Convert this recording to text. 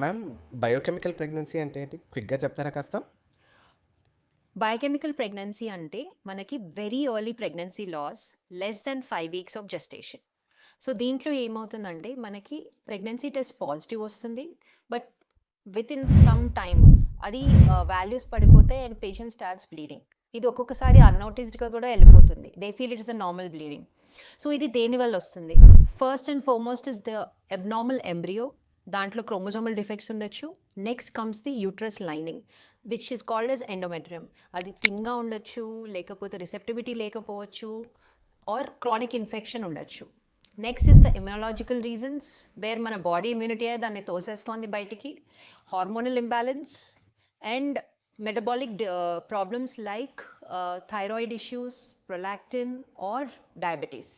Ma'am, biochemical pregnancy అంటే ఏంటి? క్విక్‌గా చెప్తారా కాస్త? బయోకెమికల్ ప్రెగ్నెన్సీ అంటే మనకి very early pregnancy loss less than 5 weeks of gestation. So, దీంట్లో ఏమవుతుందంటే మనకి ప్రెగ్నెన్సీ టెస్ట్ పాజిటివ్ వస్తుంది. బట్ వితిన్ సమ్ టైమ్ అది వాల్యూస్ పడిపోతాయి అండ్ పేషెంట్ స్టార్ట్స్ బ్లీడింగ్. ఇది ఒక్కొక్కసారి అన్నోటిస్డ్‌గా కూడా వెళ్ళిపోతుంది. They feel it's the normal bleeding. So, ఇది దేనివల్ల వస్తుంది? First and foremost is the abnormal embryo. దాంట్లో క్రోమోజోమల్ డిఫెక్ట్స్ ఉండొచ్చు. Next comes the uterus lining which is called as endometrium. అది థిన్‌గా ఉండొచ్చు, లేకపోతే రిసెప్టివిటీ లేకపోవచ్చు ఆర్ క్రానిక్ ఇన్ఫెక్షన్ ఉండొచ్చు. Next is the immunological reasons where మన బాడీ ఇమ్యూనిటీ దాన్ని తోసేస్తోంది బయటికి. Hormonal imbalance and metabolic problems like thyroid issues, prolactin or diabetes.